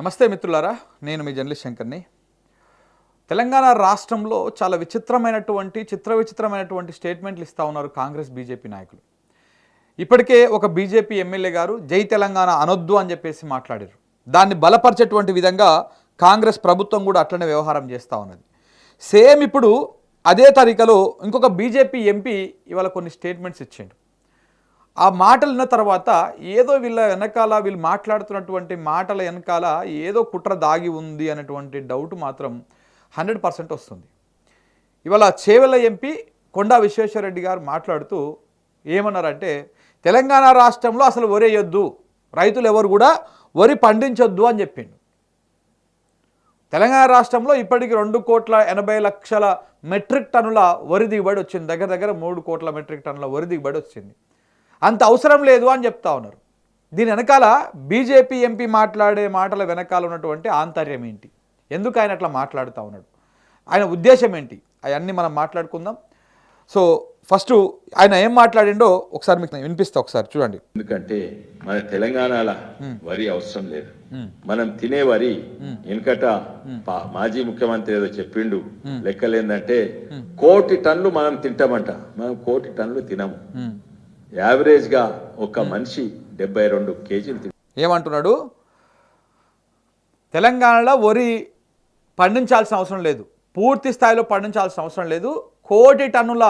నమస్తే మిత్రులారా, నేను మీ జర్నలిస్ట్ శంకర్ని. తెలంగాణ రాష్ట్రంలో చాలా విచిత్రమైనటువంటి స్టేట్మెంట్లు ఇస్తూ ఉన్నారు కాంగ్రెస్ బీజేపీ నాయకులు. ఇప్పటికే ఒక బీజేపీ ఎమ్మెల్యే గారు జై తెలంగాణ అనొద్దు అని చెప్పేసి మాట్లాడారు. దాన్ని బలపరిచేటువంటి విధంగా కాంగ్రెస్ ప్రభుత్వం కూడా అట్లనే వ్యవహారం చేస్తూ ఉన్నది. సేమ్ ఇప్పుడు అదే తరీకలో ఇంకొక బీజేపీ ఎంపీ ఇవాళ కొన్ని స్టేట్మెంట్స్ ఇచ్చాడు. ఆ మాటలు విన్న తర్వాత ఏదో వీళ్ళు మాట్లాడుతున్నటువంటి మాటల వెనకాల ఏదో కుట్ర దాగి ఉంది అనేటువంటి డౌట్ మాత్రం 100% వస్తుంది. ఇవాళ చేవెళ్ళ ఎంపీ కొండా విశ్వేశ్వరరెడ్డి గారు మాట్లాడుతూ ఏమన్నారంటే, తెలంగాణ రాష్ట్రంలో అసలు వరేయొద్దు, రైతులు ఎవరు కూడా వరి పండించొద్దు అని చెప్పిండు. తెలంగాణ రాష్ట్రంలో ఇప్పటికి 2,80,00,000 మెట్రిక్ టన్నుల వరి దిగుబడి వచ్చింది. దగ్గర 3 కోట్ల మెట్రిక్ టన్నుల వరి దిగుబడి వచ్చింది. అంత అవసరం లేదు అని చెప్తా ఉన్నారు. దీని వెనకాల బీజేపీ ఎంపీ మాట్లాడే మాటల వెనకాల ఉన్నటువంటి ఆంతర్యం ఏంటి, ఎందుకు ఆయన అట్లా మాట్లాడుతూ ఉన్నాడు, ఆయన ఉద్దేశం ఏంటి, అవన్నీ మనం మాట్లాడుకుందాం. సో ఫస్ట్ ఆయన ఏం మాట్లాడిండో ఒకసారి మీకు వినిపిస్తా, ఒకసారి చూడండి. ఎందుకంటే మన తెలంగాణలో వరి అవసరం లేదు, మనం తినే వరి వెనకట మాజీ ముఖ్యమంత్రి ఏదో చెప్పిండు, లెక్కలేందంటే 1 కోటి టన్నులు మనం తింటామంట. మనం 1 కోటి టన్నులు తినము. యావరేజ్ గా ఒక మనిషి 72 కేజీలు. ఏమంటున్నాడు, తెలంగాణలో వరి పండించాల్సిన అవసరం లేదు, పూర్తి స్థాయిలో పండించాల్సిన అవసరం లేదు, 1 కోటి టన్నుల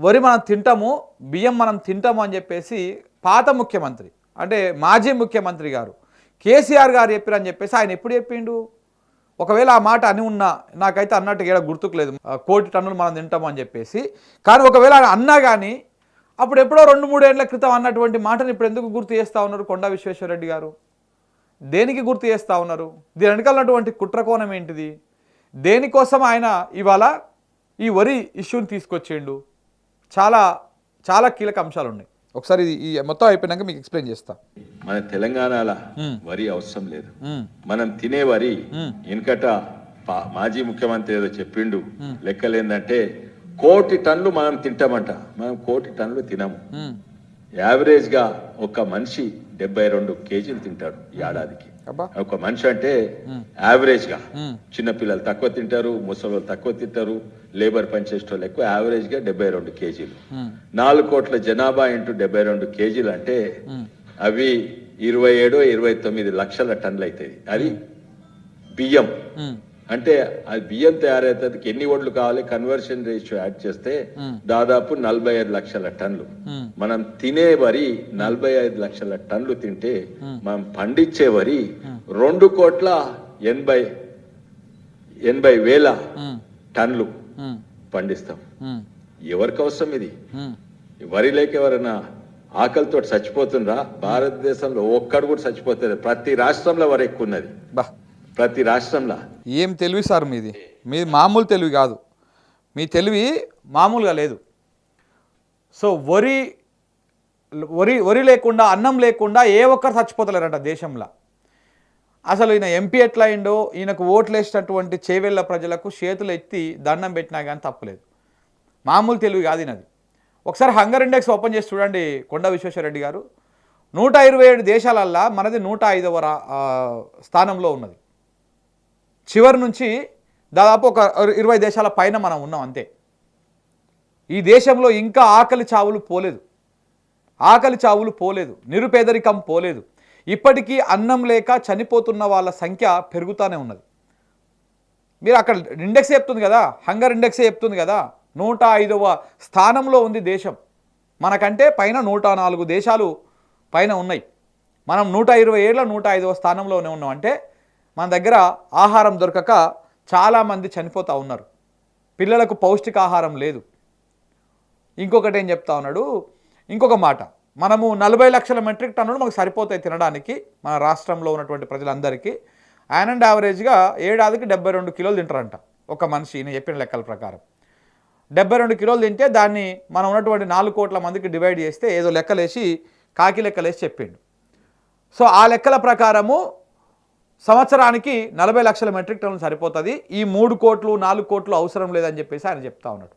వరి మనం తింటాము, బియ్యం మనం తింటాము అని చెప్పేసి పాత ముఖ్యమంత్రి అంటే మాజీ ముఖ్యమంత్రి గారు కేసీఆర్ గారు చెప్పారని చెప్పేసి ఆయన ఎప్పుడు చెప్పిండు. ఒకవేళ ఆ మాట అని ఉన్నా, నాకైతే అన్నట్టు ఏడా గుర్తుకు లేదు, 1 కోటి టన్నులు మనం తింటాము అని చెప్పేసి. కానీ ఒకవేళ అన్నా కానీ అప్పుడు ఎప్పుడో 2-3 ఏళ్ల క్రితం అన్నటువంటి మాటను ఇప్పుడు ఎందుకు గుర్తు చేస్తూ ఉన్నారు కొండా విశ్వేశ్వరరెడ్డి గారు? దేనికి గుర్తు చేస్తూ ఉన్నారు? దీని వెనకాలన్నటువంటి కుట్రకోణం ఏంటిది? దేనికోసం ఆయన ఇవాళ ఈ వరి ఇష్యూని తీసుకొచ్చిండు? చాలా చాలా కీలక అంశాలు ఉన్నాయి. ఒకసారి ఈ మొత్తం అయిపోయినాక మీకు ఎక్స్ప్లెయిన్ చేస్తా. మన తెలంగాణలో వరి అవసరం లేదు, మనం తినే వరి వెనకట మాజీ ముఖ్యమంత్రి ఏదో చెప్పిండు, లెక్కలేందంటే 1 కోటి టన్నులు మనం తింటామంట. మనం 1 కోటి టన్నులు తినము. యావరేజ్ గా ఒక మనిషి 72 కేజీలు తింటాడు ఏడాదికి. ఒక మనిషి అంటే యావరేజ్ గా, చిన్నపిల్లలు తక్కువ తింటారు, ముసలి తక్కువ తింటారు, లేబర్ పనిచేసే వాళ్ళు ఎక్కువ. యావరేజ్ గా 72 కేజీలు. 4 కోట్ల జనాభా ఇంటూ 72 కేజీలు అంటే అవి 27-29 లక్షల టన్నులు అవుతాయి. అది బియ్యం అంటే అది బియ్యం తయారవుతుంది. ఎన్ని ఓట్లు కావాలి, కన్వర్షన్ రేషియో యాడ్ చేస్తే దాదాపు 45 లక్షల టన్నులు. మనం తినే వరి 45 లక్షల టన్నులు తింటే మనం పండించే వరి 2,80,00,000 టన్నులు పండిస్తాం. ఎవరికి అవసరం ఇది? వరి లేక ఎవరైనా ఆకలితో చచ్చిపోతుండ్రా? భారతదేశంలో ఒక్కడు కూడా చచ్చిపోతుంది. ప్రతి రాష్ట్రంలో వరి ఎక్కువ ఉన్నది, ప్రతి రాష్ట్రంలో. ఏం తెలివి సార్ మీది మామూలు తెలివి కాదు, మీ తెలివి మామూలుగా లేదు. సో వరి లేకుండా, అన్నం లేకుండా ఏ ఒక్కరు చచ్చిపోతలేరంట దేశంలో. అసలు ఈయన ఎంపీ ఎట్లా అయిండో, ఈయనకు ఓట్లు వేసినటువంటి చేవెళ్ళ ప్రజలకు చేతులు ఎత్తి దండం పెట్టినా కానీ తప్పలేదు. మామూలు తెలివి కాదు ఈయనది. ఒకసారి హంగర్ ఇండెక్స్ ఓపెన్ చేసి చూడండి కొండా విశ్వేశ్వరరెడ్డి గారు. 127 దేశాలల్లా మనది 105వ స్థానంలో ఉన్నది. చివరి నుంచి దాదాపు ఒక 20 దేశాల పైన మనం ఉన్నాం అంతే. ఈ దేశంలో ఇంకా ఆకలి చావులు పోలేదు, నిరుపేదరికం పోలేదు. ఇప్పటికీ అన్నం లేక చనిపోతున్న వాళ్ళ సంఖ్య పెరుగుతూనే ఉన్నది. మీరు అక్కడ ఇండెక్స్ చెప్తుంది కదా, హంగర్ ఇండెక్సే చెప్తుంది కదా, 105వ స్థానంలో ఉంది దేశం. మనకంటే పైన 104 దేశాలు పైన ఉన్నాయి. మనం 127 105వ స్థానంలోనే ఉన్నాం. అంటే మన దగ్గర ఆహారం దొరకక చాలామంది చనిపోతూ ఉన్నారు, పిల్లలకు పౌష్టికాహారం లేదు. ఇంకొకటి ఏం చెప్తా ఉన్నాడు, ఇంకొక మాట, మనము 40 లక్షల మెట్రిక్ టన్నులు మనకు సరిపోతాయి తినడానికి మన రాష్ట్రంలో ఉన్నటువంటి ప్రజలందరికీ. అండ్ యావరేజ్గా ఏడాదికి 72 కిలోలు తింటారంట ఒక మనిషి. నేను చెప్పిన లెక్కల ప్రకారం 72 కిలోలు తింటే దాన్ని మనం ఉన్నటువంటి 4 కోట్ల మందికి డివైడ్ చేస్తే ఏదో లెక్కలేసి కాకి లెక్కలేసి చెప్పిండు. సో ఆ లెక్కల ప్రకారము సంవత్సరానికి 40 లక్షల మెట్రిక్ టన్నులు సరిపోతుంది. ఈ 3 కోట్లు 4 కోట్లు అవసరం లేదని చెప్పేసి ఆయన చెప్తా ఉన్నాడు.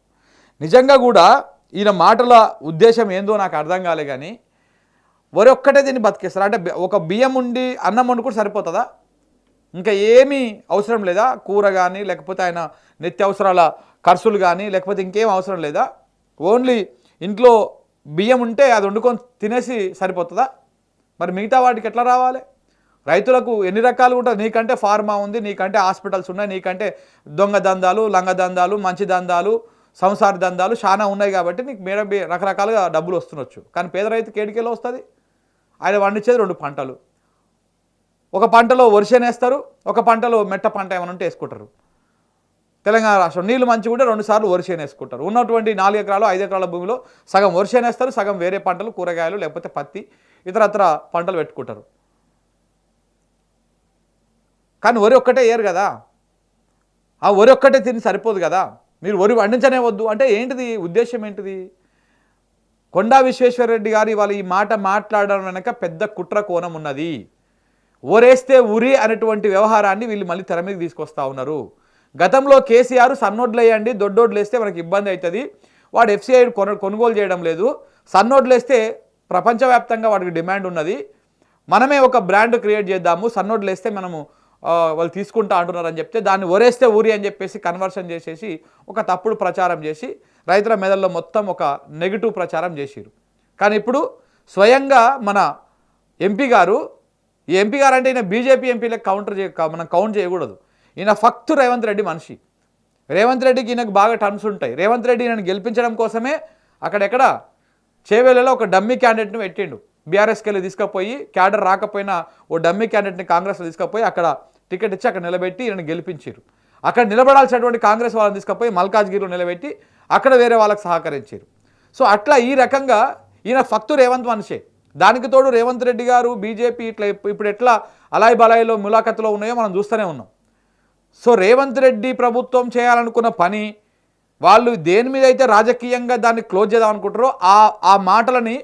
నిజంగా కూడా ఈయన మాటల ఉద్దేశం ఏందో నాకు అర్థం కాలే. కానీ వరి ఒక్కటే దీన్ని బతికేస్తారు అంటే ఒక బియ్యం ఉండి అన్నం వండుకుంటే సరిపోతుందా? ఇంకా ఏమీ అవసరం లేదా? కూర కానీ లేకపోతే ఆయన నిత్యావసరాల ఖర్చులు కానీ లేకపోతే ఇంకేం అవసరం లేదా? ఓన్లీ ఇంట్లో బియ్యం ఉంటే అది వండుకొని తినేసి సరిపోతుందా? మరి మిగతా వాటికి ఎట్లా రావాలి? రైతులకు ఎన్ని రకాలు ఉంటుంది? నీకంటే ఫార్మా ఉంది, నీకంటే హాస్పిటల్స్ ఉన్నాయి, నీకంటే దొంగ దందాలు, లంగ దందాలు, మంచి దందాలు, సంసార దందాలు చాలా ఉన్నాయి కాబట్టి నీకు మేడం రకరకాలుగా డబ్బులు వస్తుండొచ్చు. కానీ పేద రైతుకి ఏడికెళ్ళి వస్తుంది? ఆయన పండించేది 2 పంటలు. ఒక పంటలో వరిసేనేస్తారు, ఒక పంటలో మెట్ట పంట ఏమైనా ఉంటే వేసుకుంటారు. తెలంగాణ రాష్ట్రం నీళ్ళు మంచిగా ఉంటే 2 సార్లు వరిసేను వేసుకుంటారు. ఉన్నటువంటి 4 ఎకరాలు 5 ఎకరాల భూమిలో సగం వరిసేనేస్తారు, సగం వేరే పంటలు కూరగాయలు లేకపోతే పత్తి ఇతరత్ర పంటలు పెట్టుకుంటారు. కానీ వరి ఒక్కటే వేయరు కదా. ఆ వరి ఒక్కటే తిని సరిపోదు కదా. మీరు వరి పండించనే వద్దు అంటే ఏంటిది ఉద్దేశం? ఏంటిది? కొండా విశ్వేశ్వరరెడ్డి గారు ఇవాళ ఈ మాట మాట్లాడడం వెనక పెద్ద కుట్ర కోణం ఉన్నది. ఓరేస్తే ఉరి అనేటువంటి వ్యవహారాన్ని వీళ్ళు మళ్ళీ తెర మీదకి తీసుకొస్తా ఉన్నారు. గతంలో కేసీఆర్ సన్నోడ్లు వేయండి, దొడ్డోడ్లు వేస్తే మనకి ఇబ్బంది అవుతుంది, వాడు ఎఫ్సిఐ కొనుగోలు చేయడం లేదు, సన్నోడ్లు వేస్తే ప్రపంచవ్యాప్తంగా వాడికి డిమాండ్ ఉన్నది, మనమే ఒక బ్రాండ్ క్రియేట్ చేద్దాము, సన్నోడ్లు వేస్తే మనము వాళ్ళు తీసుకుంటా అంటున్నారని చెప్తే దాన్ని ఒరేస్తే ఊరి అని చెప్పేసి కన్వర్షన్ చేసేసి ఒక తప్పుడు ప్రచారం చేసి రైతుల మెదల్లో మొత్తం ఒక నెగిటివ్ ప్రచారం చేసిరు. కానీ ఇప్పుడు స్వయంగా మన ఎంపీ గారు, ఈ ఎంపీ గారు అంటే ఈయన బీజేపీ ఎంపీలకు మనం కౌంట్ చేయకూడదు. ఈయన ఫక్తు రేవంత్ రెడ్డి మనిషి. రేవంత్ రెడ్డికి ఈయనకు బాగా టర్మ్స్ ఉంటాయి. రేవంత్ రెడ్డి ఈయనను గెలిపించడం కోసమే అక్కడెక్కడ చేవేలలో ఒక డమ్మీ క్యాండిడేట్ని పెట్టిండు. బీఆర్ఎస్కి వెళ్ళి తీసుకుపోయి క్యాడర్ రాకపోయినా ఓ డమ్మీ క్యాండిడేట్ని కాంగ్రెస్లో తీసుకుపోయి అక్కడ టికెట్ ఇచ్చి అక్కడ నిలబెట్టి ఈయన గెలిపించారు. అక్కడ నిలబడాల్సినటువంటి కాంగ్రెస్ వాళ్ళని తీసుకుపోయి మల్కాజ్గిరిలో నిలబెట్టి అక్కడ వేరే వాళ్ళకి సహకరించారు. సో అట్లా ఈ రకంగా ఈయన ఫక్తు రేవంత్ మనిషే. దానికి తోడు రేవంత్ రెడ్డి గారు బీజేపీ ఇట్లా ఇప్పుడు ఎట్లా అలాయ్ బలాయిలో ములాఖతులో ఉన్నాయో మనం చూస్తూనే ఉన్నాం. సో రేవంత్ రెడ్డి ప్రభుత్వం చేయాలనుకున్న పని వాళ్ళు దేని మీద అయితే రాజకీయంగా దాన్ని క్లోజ్ చేద్దాం అనుకుంటారో ఆ మాటలని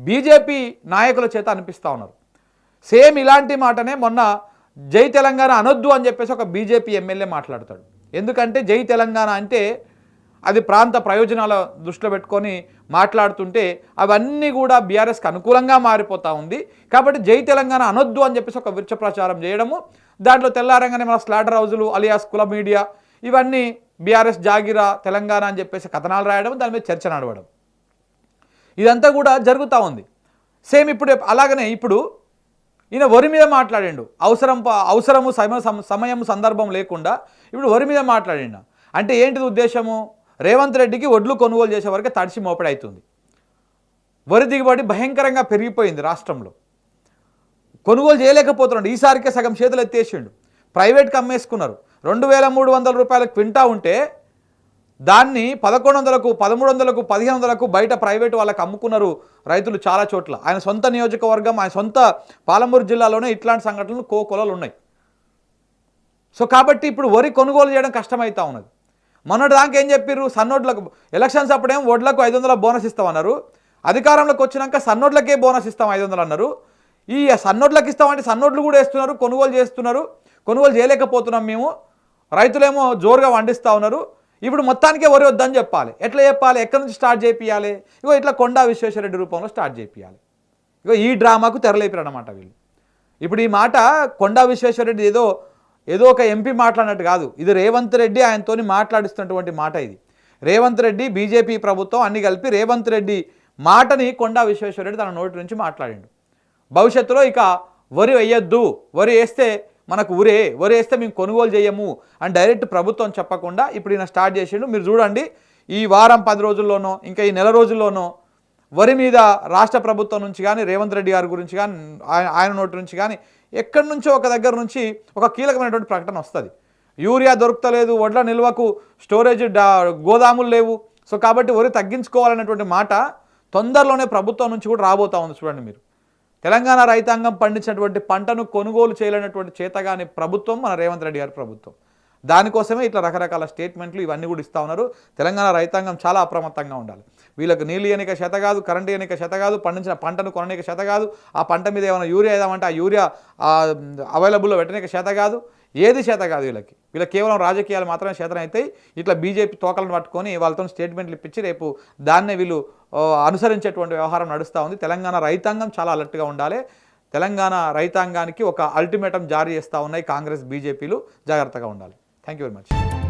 బీజేపీ నాయకుల చేత అనిపిస్తూ ఉన్నారు. సేమ్ ఇలాంటి మాటనే మొన్న జై తెలంగాణ అనొద్దు అని చెప్పేసి ఒక బీజేపీ ఎమ్మెల్యే మాట్లాడతాడు. ఎందుకంటే జై తెలంగాణ అంటే అది ప్రాంత ప్రయోజనాల దృష్టిలో పెట్టుకొని మాట్లాడుతుంటే అవన్నీ కూడా బీఆర్ఎస్కి అనుకూలంగా మారిపోతూ ఉంది. కాబట్టి జై తెలంగాణ అనొద్దు అని చెప్పేసి ఒక విచ్చ ప్రచారం చేయడము, దాంట్లో తెల్లారంగానే మన స్లాటర్ హౌజులు అలియాస్ కుల మీడియా ఇవన్నీ బీఆర్ఎస్ జాగిరా తెలంగాణ అని చెప్పేసి కథనాలు రాయడం, దాని మీద చర్చ నడవడం, ఇదంతా కూడా జరుగుతూ ఉంది. సేమ్ ఇప్పుడు అలాగనే ఇప్పుడు ఈయన వరి మీద మాట్లాడిండు. అవసరము సమయం సందర్భం లేకుండా ఇప్పుడు వరి మీద మాట్లాడిండు. అంటే ఏంటిది ఉద్దేశము? రేవంత్ రెడ్డికి ఒడ్లు కొనుగోలు చేసే వరకు తడిసి మోపడి అవుతుంది. వరి దిగుబడి భయంకరంగా పెరిగిపోయింది రాష్ట్రంలో, కొనుగోలు చేయలేకపోతున్నాడు. ఈసారికే సగం చేతులు ఎత్తేసిండు, ప్రైవేట్కి అమ్మేసుకున్నారు. 2300 రూపాయల క్వింటా ఉంటే దాన్ని 1100కు 1300కు 1500కు బయట ప్రైవేటు వాళ్ళకి అమ్ముకున్నారు రైతులు చాలా చోట్ల. ఆయన సొంత నియోజకవర్గం, ఆయన సొంత పాలమూరు జిల్లాలోనే ఇట్లాంటి సంఘటనలు కోకొలలు ఉన్నాయి. సో కాబట్టి ఇప్పుడు వరి కొనుగోలు చేయడం కష్టమవుతా ఉన్నది. మొన్నటి దాకా ఏం చెప్పారు? సన్నోడ్లకు ఎలక్షన్స్ అప్పుడేమో వడ్లకు 500 బోనస్ ఇస్తామన్నారు. అధికారంలోకి వచ్చినాక సన్నోడ్లకే బోనస్ ఇస్తాం 500 అన్నారు. ఈ సన్నోడ్లకు ఇస్తామంటే సన్నోడ్లు కూడా వేస్తున్నారు, కొనుగోలు చేస్తున్నారు. కొనుగోలు చేయలేకపోతున్నాం మేము, రైతులేమో జోరుగా వండిస్తూ ఉన్నారు. ఇప్పుడు మొత్తానికే వరి వద్దని చెప్పాలి. ఎట్లా చెప్పాలి? ఎక్కడి నుంచి స్టార్ట్ చేపియాలి? ఇగో ఇట్లా కొండా విశ్వేశ్వరరెడ్డి రూపంలో స్టార్ట్ చేపియాలి. ఇగో ఈ డ్రామాకు తెరలేపారు అన్నమాట వీళ్ళు. ఇప్పుడు ఈ మాట కొండా విశ్వేశ్వరరెడ్డి ఏదో ఒక ఎంపీ మాట్లాడినట్టు కాదు, ఇది రేవంత్ రెడ్డి ఆయనతో మాట్లాడిస్తున్నటువంటి మాట. ఇది రేవంత్ రెడ్డి, బీజేపీ ప్రభుత్వం అన్ని కలిపి రేవంత్ రెడ్డి మాటని కొండా విశ్వేశ్వరరెడ్డి తన నోటి నుంచి మాట్లాడిండు. భవిష్యత్తులో ఇక వరి వేయొద్దు, వరి వేస్తే మనకు వరి వేస్తే మేము కొనుగోలు చేయము అని డైరెక్ట్ ప్రభుత్వం చెప్పకుండా ఇప్పుడు ఈయన స్టార్ట్ చేసిండు. మీరు చూడండి, ఈ వారం 10 రోజుల్లోనో ఇంకా ఈ నెల రోజుల్లోనో వరి మీద రాష్ట్ర ప్రభుత్వం నుంచి కానీ రేవంత్ రెడ్డి గారి గురించి కానీ ఆయన నోటి నుంచి కానీ ఎక్కడి నుంచో ఒక దగ్గర నుంచి ఒక కీలకమైనటువంటి ప్రకటన వస్తుంది. యూరియా దొరుకుతలేదు, వడ్ల నిల్వకు స్టోరేజ్ గోదాములు లేవు, సో కాబట్టి వరి తగ్గించుకోవాలనేటువంటి మాట తొందరలోనే ప్రభుత్వం నుంచి కూడా రాబోతా ఉంది. చూడండి మీరు, తెలంగాణ రైతాంగం పండించినటువంటి పంటను కొనుగోలు చేయలేనటువంటి చేతగాని ప్రభుత్వం మన రేవంత్ రెడ్డి గారి ప్రభుత్వం. దానికోసమే ఇట్లా రకరకాల స్టేట్మెంట్లు ఇవన్నీ కూడా ఇస్తూ ఉన్నారు. తెలంగాణ రైతాంగం చాలా అప్రమత్తంగా ఉండాలి. వీళ్ళకి నీళ్ళు ఇయనిక చేత కాదు, కరెంటు ఇయనిక చేత కాదు, పండించిన పంటను కొననిక చేత కాదు, ఆ పంట మీద ఏమైనా యూరియా వేద్దామంటే ఆ యూరియా అవైలబుల్లో పెట్టనిక చేత కాదు, ఏది చేత కాదు వీళ్ళకి. వీళ్ళకి కేవలం రాజకీయాలు మాత్రమే చేతన అవుతాయి. ఇట్లా బీజేపీ తోకలను పట్టుకొని వాళ్ళతో స్టేట్మెంట్లు ఇప్పించి రేపు దాన్నే వీళ్ళు అనుసరించేటువంటి వ్యవహారం నడుస్తూ ఉంది. తెలంగాణ రైతాంగం చాలా అలర్ట్గా ఉండాలి. తెలంగాణ రైతాంగానికి ఒక అల్టిమేటం జారీ చేస్తూ ఉన్నాయి కాంగ్రెస్ బీజేపీలు. జాగ్రత్తగా ఉండాలి. Thank you very much.